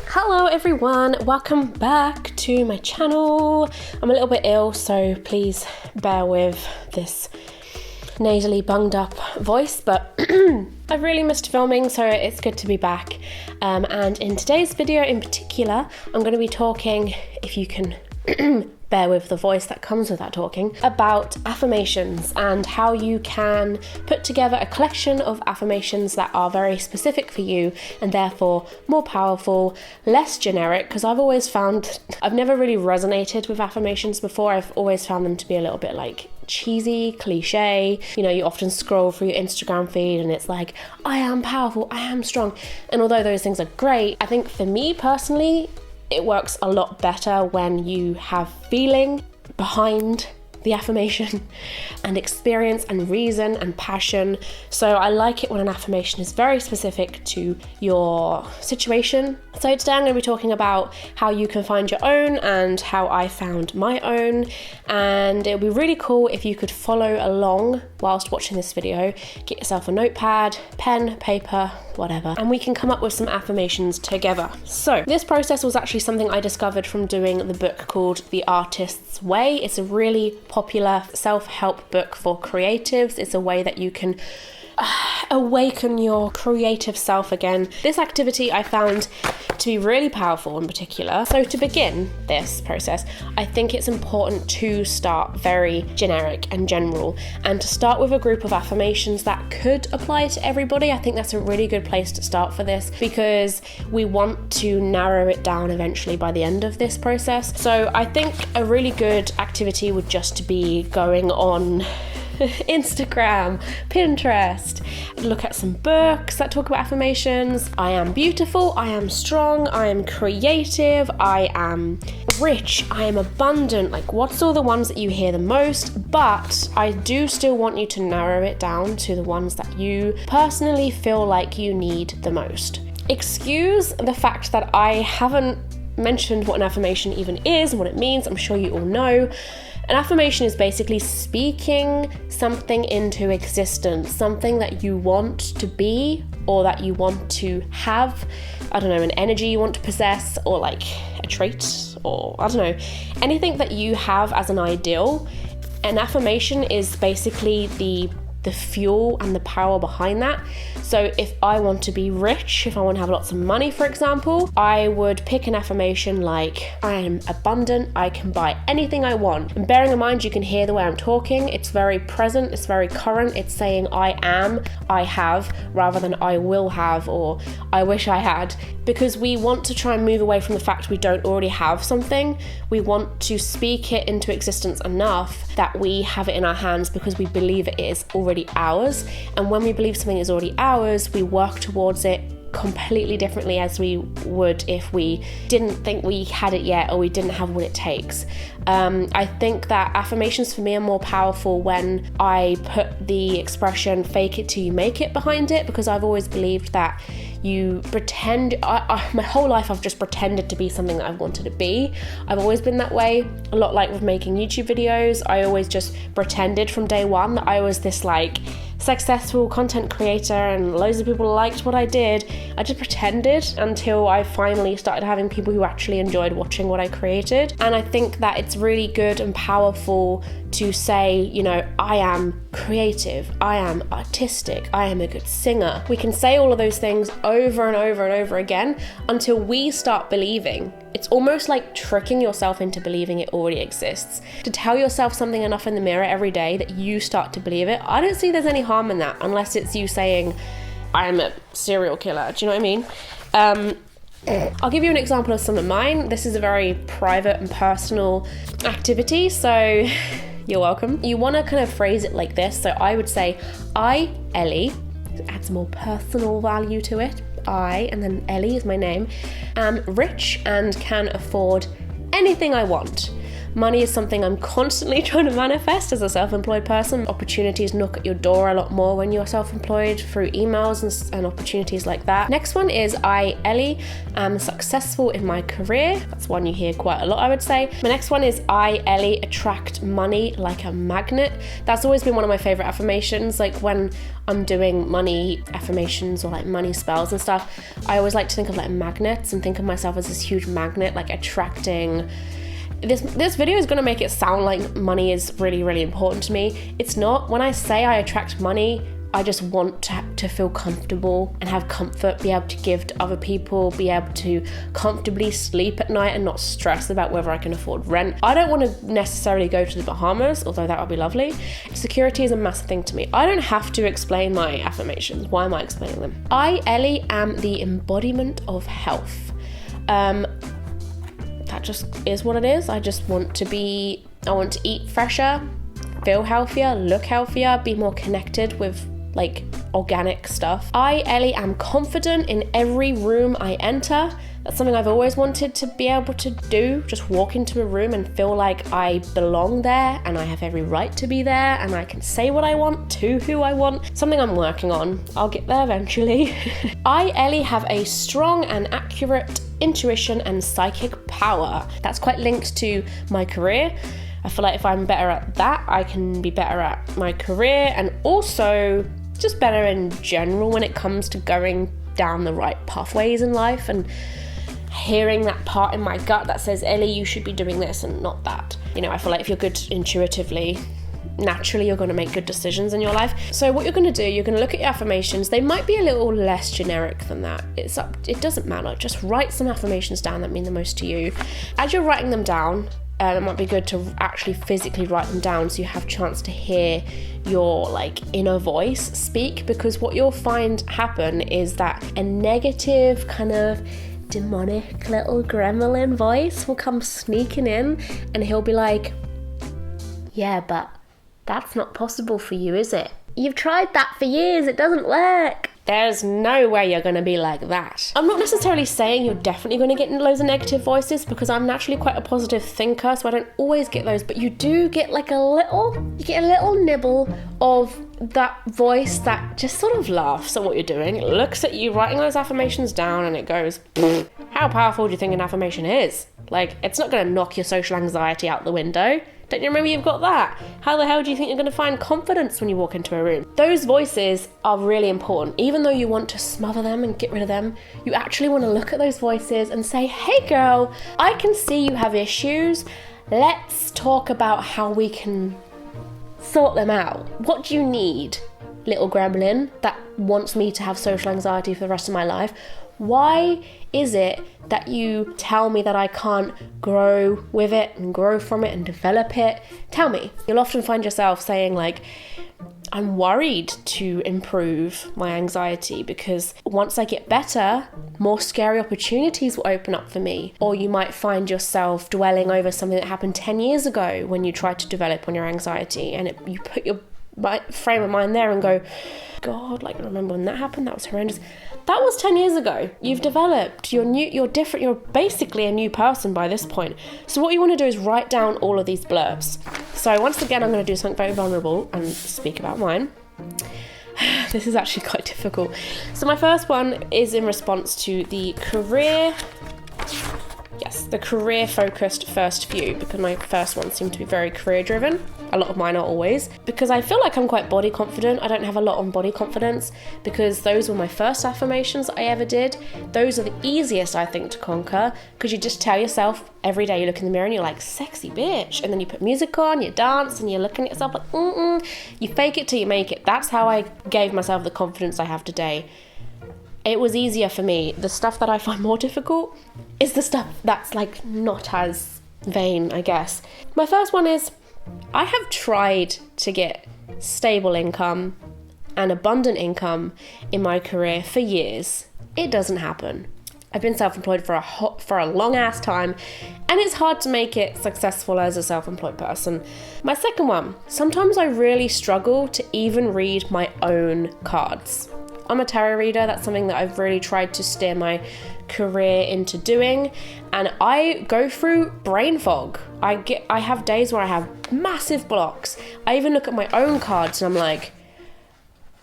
Hello everyone, welcome back to my channel. I'm a little bit ill, so please bear with this nasally bunged up voice, but I've really missed filming, so it's good to be back. And in today's video in particular, I'm going to be talking, if you can bear with the voice that comes with that talking, about affirmations and how you can put together a collection of affirmations that are very specific for you and therefore more powerful, less generic, because I've never really resonated with affirmations before. I've always found them to be a little bit like cheesy, cliche. You know, you often scroll through your Instagram feed and it's like, I am powerful, I am strong. And although those things are great, I think for me personally, it works a lot better when you have feeling behind the affirmation and experience and reason and passion. So I like it when an affirmation is very specific to your situation. So today I'm going to be talking about how you can find your own and how I found my own. And it would be really cool if you could follow along whilst watching this video. Get yourself a notepad, pen, paper, whatever, and we can come up with some affirmations together. So this process was actually something I discovered from doing the book called The Artist's Way. It's a really popular self-help book for creatives. It's a way that you can awaken your creative self again. This activity I found to be really powerful in particular. So to begin this process, I think it's important to start very generic and general and to start with a group of affirmations that could apply to everybody. I think that's a really good place to start for this because we want to narrow it down eventually by the end of this process. So I think a really good activity would just be going on Instagram, Pinterest, look at some books that talk about affirmations. I am beautiful, I am strong, I am creative, I am rich, I am abundant. Like, what's all the ones that you hear the most? But I do still want you to narrow it down to the ones that you personally feel like you need the most. Excuse the fact that I haven't mentioned what an affirmation even is and what it means. I'm sure you all know. An affirmation is basically speaking something into existence, something that you want to be or that you want to have. I don't know, an energy you want to possess, or like a trait, or I don't know, anything that you have as an ideal. An affirmation is basically the fuel and the power behind that. So if I want to be rich, if I want to have lots of money, for example, I would pick an affirmation like, I am abundant, I can buy anything I want. And bearing in mind, you can hear the way I'm talking, it's very present, it's very current, it's saying I am, I have, rather than I will have or I wish I had. Because we want to try and move away from the fact we don't already have something. We want to speak it into existence enough that we have it in our hands because we believe it is already ours. And when we believe something is already ours, we work towards it completely differently as we would if we didn't think we had it yet or we didn't have what it takes. I think that affirmations for me are more powerful when I put the expression fake it till you make it behind it, because I've always believed that you pretend, my whole life I've just pretended to be something that I've wanted to be. I've always been that way, a lot like with making YouTube videos. I always just pretended from day one that I was this like successful content creator and loads of people liked what I did. I just pretended until I finally started having people who actually enjoyed watching what I created. And I think that it's really good and powerful to say, you know, I am creative, I am artistic, I am a good singer. We can say all of those things over and over and over again until we start believing. It's almost like tricking yourself into believing it already exists. To tell yourself something enough in the mirror every day that you start to believe it, I don't see there's any harm in that, unless it's you saying, I am a serial killer. Do you know what I mean? I'll give you an example of some of mine. This is a very private and personal activity, so you're welcome. You want to kind of phrase it like this. So I would say, I, Ellie, add some more personal value to it. I, and then Ellie is my name, am rich and can afford anything I want. Money is something I'm constantly trying to manifest as a self-employed person. Opportunities knock at your door a lot more when you're self-employed through emails and opportunities like that. Next one is I, Ellie, am successful in my career. That's one you hear quite a lot, I would say. My next one is I, Ellie, attract money like a magnet. That's always been one of my favorite affirmations. Like when I'm doing money affirmations or like money spells and stuff, I always like to think of like magnets and think of myself as this huge magnet, like attracting. This video is going to make it sound like money is really, really important to me. It's not. When I say I attract money, I just want to feel comfortable and have comfort, be able to give to other people, be able to comfortably sleep at night and not stress about whether I can afford rent. I don't want to necessarily go to the Bahamas, although that would be lovely. Security is a massive thing to me. I don't have to explain my affirmations. Why am I explaining them? I, Ellie, am the embodiment of health. That just is what it is. I want to eat fresher, feel healthier, look healthier, be more connected with like organic stuff. I, Ellie, am confident in every room I enter. That's something I've always wanted to be able to do. Just walk into a room and feel like I belong there and I have every right to be there and I can say what I want to who I want. Something I'm working on. I'll get there eventually. I, Ellie, have a strong and accurate intuition and psychic power. That's quite linked to my career. I feel like if I'm better at that, I can be better at my career and also just better in general when it comes to going down the right pathways in life and hearing that part in my gut that says, Ellie, you should be doing this and not that. You know, I feel like if you're good intuitively, naturally you're going to make good decisions in your life. So what you're going to do, you're going to look at your affirmations. They might be a little less generic than that. It doesn't matter. Just write some affirmations down that mean the most to you. As you're writing them down, it might be good to actually physically write them down so you have a chance to hear your like inner voice speak, because what you'll find happen is that a negative kind of demonic little gremlin voice will come sneaking in and he'll be like, yeah, but that's not possible for you, is it? You've tried that for years, it doesn't work. There's no way you're going to be like that. I'm not necessarily saying you're definitely going to get loads of negative voices because I'm naturally quite a positive thinker, so I don't always get those, but you do get like a little nibble of that voice that just sort of laughs at what you're doing. It looks at you writing those affirmations down and it goes, how powerful do you think an affirmation is? Like, it's not going to knock your social anxiety out the window. Don't you remember you've got that? How the hell do you think you're going to find confidence when you walk into a room? Those voices are really important. Even though you want to smother them and get rid of them, you actually want to look at those voices and say, hey girl, I can see you have issues. Let's talk about how we can sort them out. What do you need, little gremlin that wants me to have social anxiety for the rest of my life? Why is it that you tell me that I can't grow with it and grow from it and develop it? Tell me. You'll often find yourself saying like, I'm worried to improve my anxiety because once I get better, more scary opportunities will open up for me. Or you might find yourself dwelling over something that happened 10 years ago when you tried to develop on your anxiety, and you put your frame of mind there and go, God, like, remember when that happened? That was horrendous. That was 10 years ago. You've developed. You're new. You're different. You're basically a new person by this point. So what you want to do is write down all of these blurbs. So once again, I'm going to do something very vulnerable and speak about mine. This is actually quite difficult. So my first one is in response to the career-focused first few, because my first one seemed to be very career-driven. A lot of mine are always, because I feel like I'm quite body confident. I don't have a lot on body confidence because those were my first affirmations I ever did. Those are the easiest, I think, to conquer, because you just tell yourself every day, you look in the mirror and you're like, sexy bitch, and then you put music on, you dance, and you're looking at yourself like, you fake it till you make it. That's how I gave myself the confidence I have today. It was easier for me. The stuff that I find more difficult is the stuff that's like not as vain, I guess. My first one is, I have tried to get stable income and abundant income in my career for years. It doesn't happen. I've been self-employed for a long ass time, and it's hard to make it successful as a self-employed person. My second one, sometimes I really struggle to even read my own cards. I'm a tarot reader. That's something that I've really tried to steer my career into doing, and I go through brain fog. I have days where I have massive blocks. I even look at my own cards and I'm like,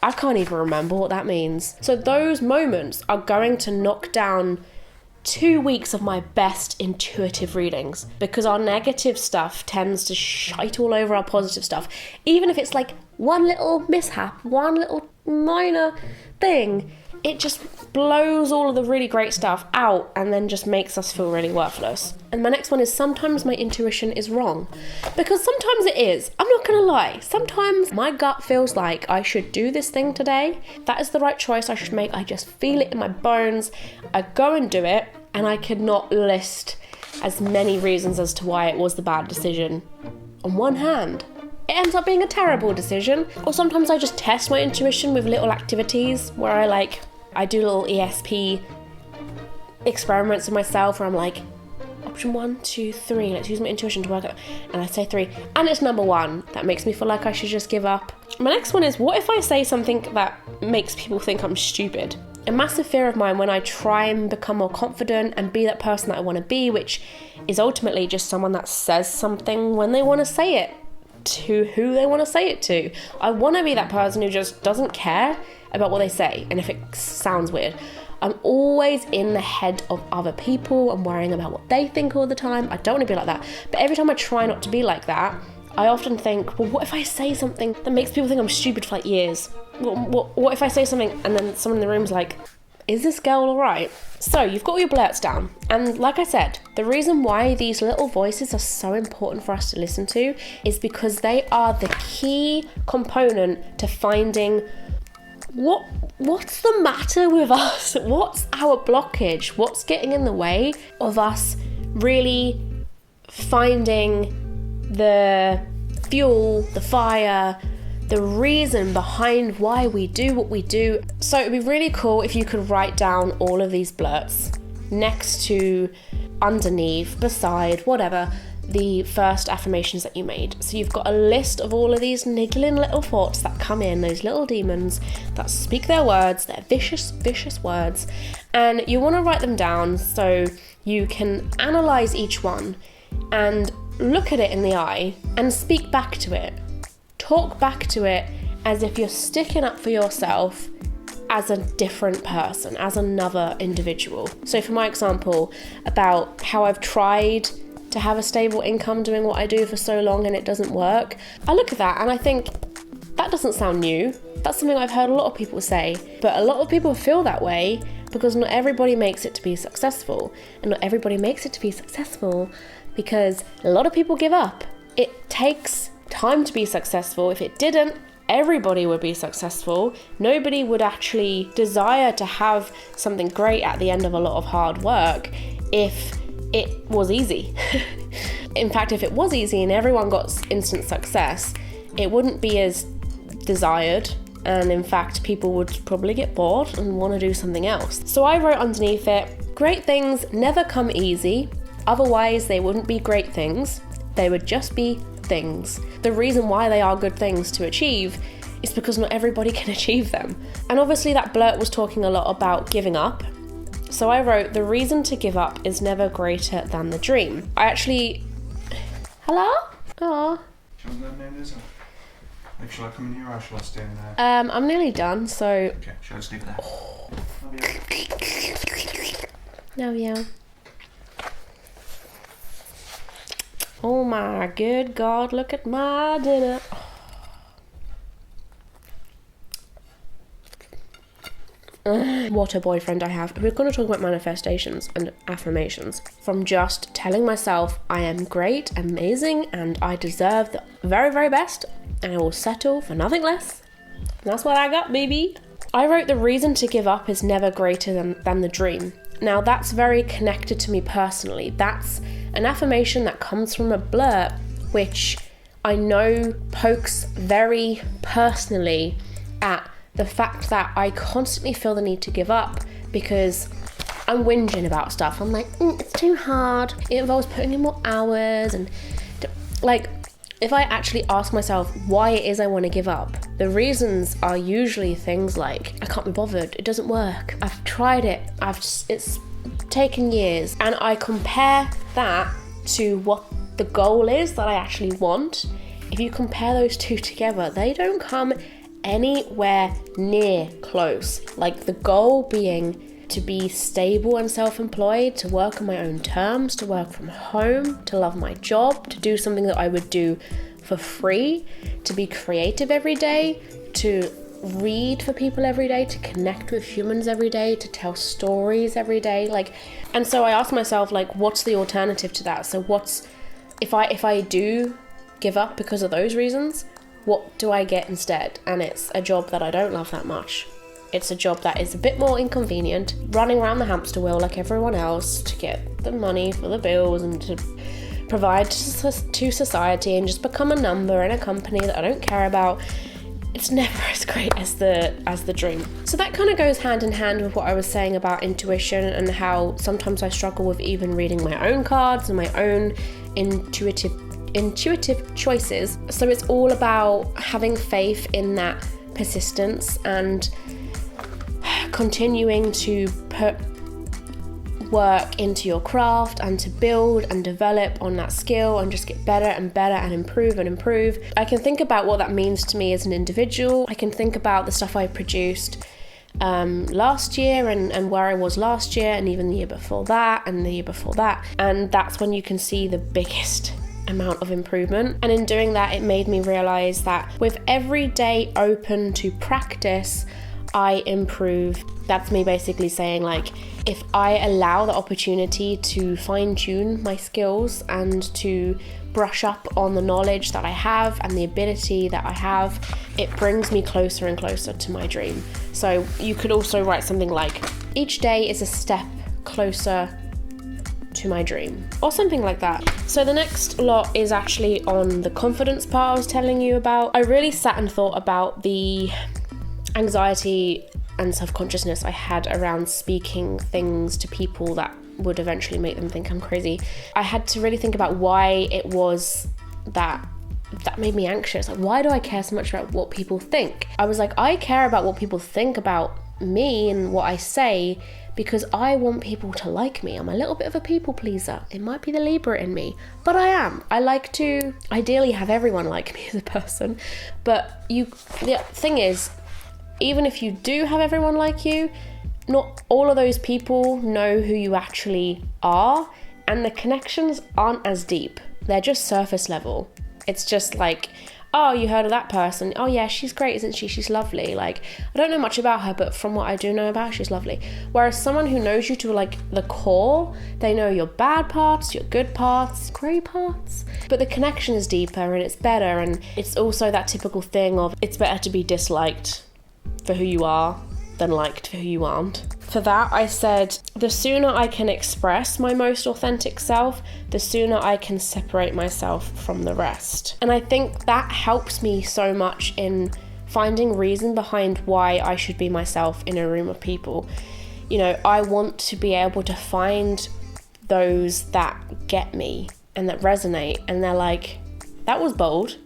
I can't even remember what that means. So those moments are going to knock down 2 weeks of my best intuitive readings, because our negative stuff tends to shite all over our positive stuff. Even if it's like one little mishap, one little minor thing, it just blows all of the really great stuff out and then just makes us feel really worthless. And my next one is, sometimes my intuition is wrong. Because sometimes it is. I'm not gonna lie. Sometimes my gut feels like I should do this thing today. That is the right choice I should make. I just feel it in my bones. I go and do it, and I could not list as many reasons as to why it was the bad decision on one hand. It ends up being a terrible decision. Or sometimes I just test my intuition with little activities where I do little ESP experiments with myself where I'm like, option 1, 2, 3, let's use my intuition to work out. And I say 3, and it's number 1. That makes me feel like I should just give up. My next one is, what if I say something that makes people think I'm stupid? A massive fear of mine when I try and become more confident and be that person that I want to be, which is ultimately just someone that says something when they want to say it to who they want to say it to. I want to be that person who just doesn't care about what they say, and if it sounds weird, I'm always in the head of other people. I'm worrying about what they think all the time. I don't want to be like that, but every time I try not to be like that, I often think, well, what if I say something that makes people think I'm stupid for like years? What if I say something and then someone in the room's like, is this girl alright? So you've got all your blurts down, and like I said, the reason why these little voices are so important for us to listen to is because they are the key component to finding what's the matter with us? What's our blockage? What's getting in the way of us really finding the fuel, the fire, the reason behind why we do what we do? So it'd be really cool if you could write down all of these blurts next to, underneath, beside, whatever, the first affirmations that you made. So you've got a list of all of these niggling little thoughts that come in, those little demons that speak their words, their vicious words, and you want to write them down so you can analyze each one and look at it in the eye and speak back to it. Talk back to it as if you're sticking up for yourself as a different person, as another individual. So for my example, about how I've tried to have a stable income doing what I do for so long and it doesn't work, I look at that and I think, that doesn't sound new. That's something I've heard a lot of people say, but a lot of people feel that way because not everybody makes it to be successful, and not everybody makes it to be successful because a lot of people give up. It takes time to be successful. If it didn't, everybody would be successful. Nobody would actually desire to have something great at the end of a lot of hard work if it was easy. In fact, if it was easy and everyone got instant success, it wouldn't be as desired, and in fact people would probably get bored and want to do something else. So I wrote underneath it, great things never come easy, otherwise they wouldn't be great things, they would just be things. The reason why they are good things to achieve is because not everybody can achieve them. And obviously that blurt was talking a lot about giving up. So I wrote, the reason to give up is never greater than the dream. I actually... Hello? Oh. Shall I come in here or shall I stay in there? I'm nearly done, so... Okay, shall I just leave it there? Oh. No, yeah. Oh my good God, look at my dinner. What a boyfriend I have. We're going to talk about manifestations and affirmations. From just telling myself I am great, amazing, and I deserve the very, very best, and I will settle for nothing less. And that's what I got, baby. I wrote, the reason to give up is never greater than the dream. Now that's very connected to me personally. That's an affirmation that comes from a blurt, which I know pokes very personally at the fact that I constantly feel the need to give up because I'm whinging about stuff. I'm like, it's too hard. It involves putting in more hours and like, if I actually ask myself why it is I want to give up, the reasons are usually things like, I can't be bothered, it doesn't work, I've tried it, it's taken years, and I compare that to what the goal is that I actually want. If you compare those two together, they don't come anywhere near close. Like the goal being to be stable and self-employed, to work on my own terms, to work from home, to love my job, to do something that I would do for free, to be creative every day, to read for people every day, to connect with humans every day, to tell stories every day. And so I asked myself, what's the alternative to that? So if I do give up because of those reasons, what do I get instead? And it's a job that I don't love that much. It's a job that is a bit more inconvenient, running around the hamster wheel like everyone else to get the money for the bills and to provide to society and just become a number in a company that I don't care about. It's never as great as the dream. So that kind of goes hand in hand with what I was saying about intuition and how sometimes I struggle with even reading my own cards and my own intuitive choices. So it's all about having faith in that persistence and continuing to put work into your craft and to build and develop on that skill and just get better and better and improve. I can think about what that means to me as an individual. I can think about the stuff I produced last year and where I was last year and even the year before that and the year before that, and that's when you can see the biggest amount of improvement. And in doing that, it made me realize that with every day open to practice, I improve. That's me basically saying, if I allow the opportunity to fine-tune my skills and to brush up on the knowledge that I have and the ability that I have, it brings me closer and closer to my dream. So you could also write something like, each day is a step closer to my dream, or something like that. So the next lot is actually on the confidence part I was telling you about. I really sat and thought about the anxiety and self-consciousness I had around speaking things to people that would eventually make them think I'm crazy. I had to really think about why it was that made me anxious. Why do I care so much about what people think? I was like, I care about what people think about me and what I say because I want people to like me. I'm a little bit of a people pleaser. It might be the Libra in me, but I am. I like to ideally have everyone like me as a person. But the thing is, even if you do have everyone like you, not all of those people know who you actually are, and the connections aren't as deep. They're just surface level. It's just like, oh, you heard of that person? Oh yeah, she's great, isn't she? She's lovely. I don't know much about her, but from what I do know about her, she's lovely. Whereas someone who knows you to the core, they know your bad parts, your good parts, grey parts. But the connection is deeper and it's better, and it's also that typical thing of it's better to be disliked for who you are than liked for who you aren't. For that, I said, the sooner I can express my most authentic self, the sooner I can separate myself from the rest. And I think that helps me so much in finding reason behind why I should be myself in a room of people. I want to be able to find those that get me and that resonate, and they're like, that was bold.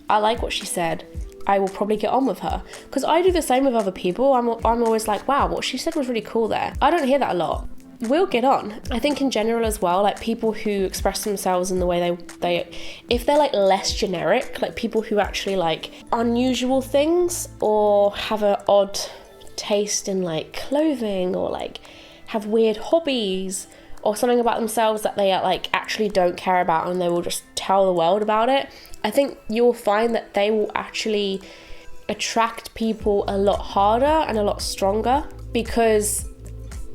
I like what she said. I will probably get on with her. Because I do the same with other people. I'm always like, wow, what she said was really cool there. I don't hear that a lot. We'll get on. I think in general as well, people who express themselves in the way they if they're less generic, people who actually like unusual things or have an odd taste in clothing or have weird hobbies or something about themselves that they actually don't care about, and they will just tell the world about it, I think you'll find that they will actually attract people a lot harder and a lot stronger, because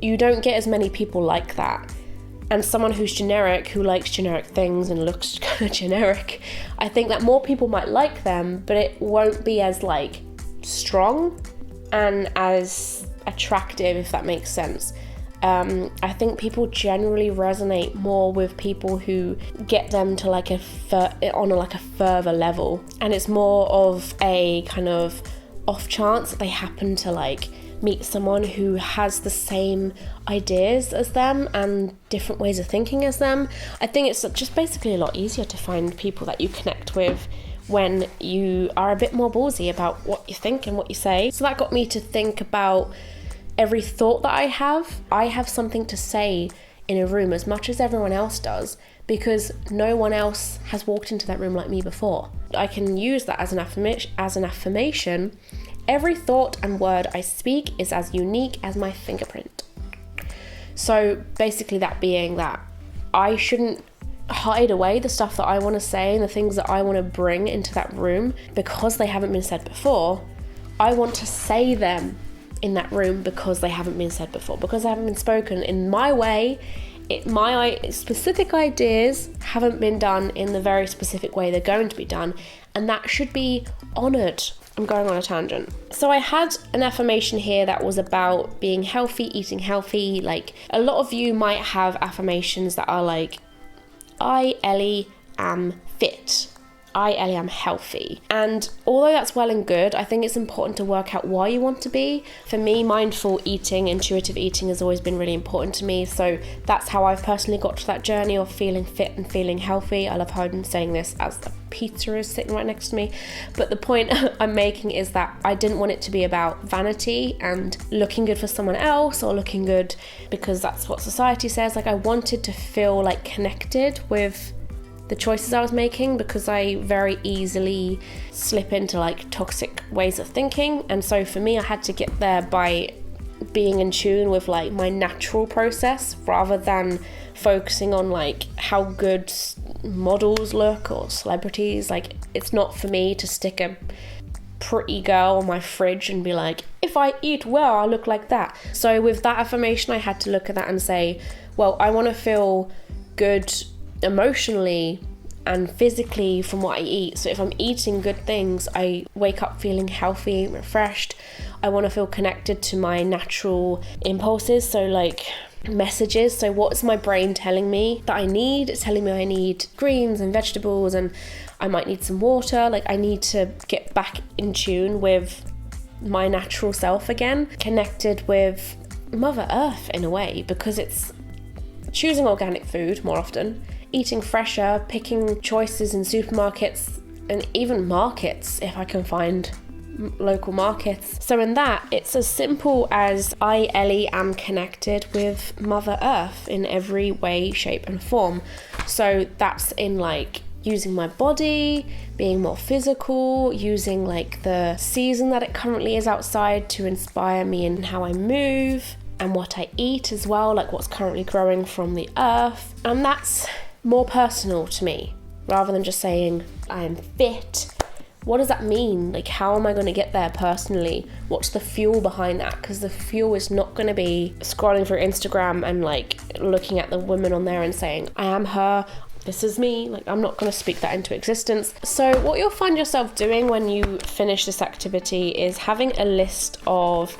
you don't get as many people like that. And someone who's generic, who likes generic things and looks kind of generic, I think that more people might like them, but it won't be as strong and as attractive, if that makes sense. I think people generally resonate more with people who get them to on a further level, and it's more of a kind of off chance that they happen to meet someone who has the same ideas as them and different ways of thinking as them. I think it's just basically a lot easier to find people that you connect with when you are a bit more ballsy about what you think and what you say. So that got me to think about every thought that I have. I have something to say in a room as much as everyone else does, because no one else has walked into that room like me before. I can use that as an affirmation. Every thought and word I speak is as unique as my fingerprint. So basically that being that I shouldn't hide away the stuff that I want to say and the things that I want to bring into that room because they haven't been said before. I want to say them in that room because they haven't been said before, because they haven't been spoken in my way. My specific ideas haven't been done in the very specific way they're going to be done, and that should be honoured. I'm going on a tangent. So I had an affirmation here that was about being healthy, eating healthy. Like, a lot of you might have affirmations that are like, I, Ellie, am fit. I, Ellie, am healthy. And although that's well and good, I think it's important to work out why you want to be. For me, mindful eating, intuitive eating has always been really important to me. So that's how I've personally got to that journey of feeling fit and feeling healthy. I love how I'm saying this as the pizza is sitting right next to me. But the point I'm making is that I didn't want it to be about vanity and looking good for someone else or looking good because that's what society says. Like, I wanted to feel like connected with the choices I was making, because I very easily slip into like toxic ways of thinking. And so for me, I had to get there by being in tune with like my natural process rather than focusing on like how good models look or celebrities. Like, it's not for me to stick a pretty girl on my fridge and be like, if I eat well, I'll look like that. So with that affirmation, I had to look at that and say, well, I want to feel good emotionally and physically from what I eat. So if I'm eating good things, I wake up feeling healthy, refreshed. I want to feel connected to my natural impulses, so like messages. So what's my brain telling me that I need? It's telling me I need greens and vegetables, and I might need some water. Like, I need to get back in tune with my natural self again, connected with Mother Earth in a way, because it's choosing organic food more often, eating fresher, picking choices in supermarkets and even markets if I can find local markets. So in that, it's as simple as I, Ellie, am connected with Mother Earth in every way, shape and form. So that's in like using my body, being more physical, using like the season that it currently is outside to inspire me in how I move and what I eat as well, like what's currently growing from the earth. And that's more personal to me, rather than just saying I am fit. What does that mean? Like, how am I going to get there personally? What's the fuel behind that? Because the fuel is not going to be scrolling through Instagram and like looking at the women on there and saying, I am her, this is me. Like, I'm not going to speak that into existence. So what you'll find yourself doing when you finish this activity is having a list of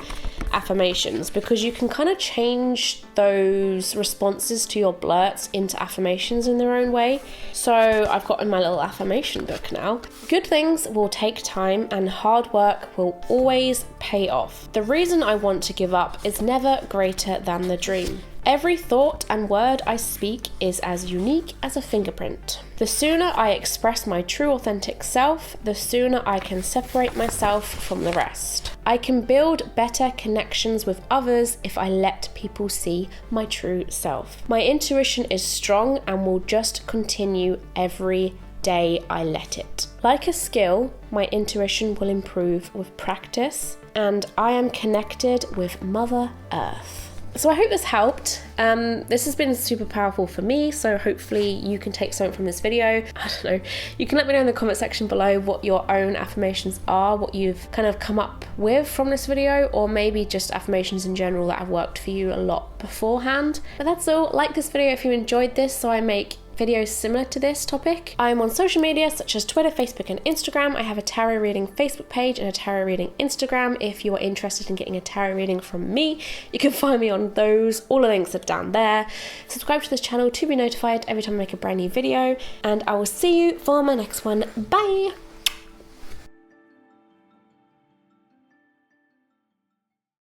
affirmations, because you can kind of change those responses to your blurts into affirmations in their own way. So I've got in my little affirmation book now. Good things will take time and hard work will always pay off. The reason I want to give up is never greater than the dream. Every thought and word I speak is as unique as a fingerprint. The sooner I express my true authentic self, the sooner I can separate myself from the rest. I can build better connections with others if I let people see my true self. My intuition is strong and will just continue every day I let it. Like a skill, my intuition will improve with practice, and I am connected with Mother Earth. So I hope this helped. This has been super powerful for me, so hopefully you can take something from this video. I don't know. You can let me know in the comment section below what your own affirmations are, what you've kind of come up with from this video, or maybe just affirmations in general that have worked for you a lot beforehand. But that's all. Like this video if you enjoyed this, so I make videos similar to this topic. I'm on social media such as Twitter, Facebook and Instagram. I have a tarot reading Facebook page and a tarot reading Instagram. If you are interested in getting a tarot reading from me, you can find me on those. All the links are down there. Subscribe to this channel to be notified every time I make a brand new video, and I will see you for my next one. Bye!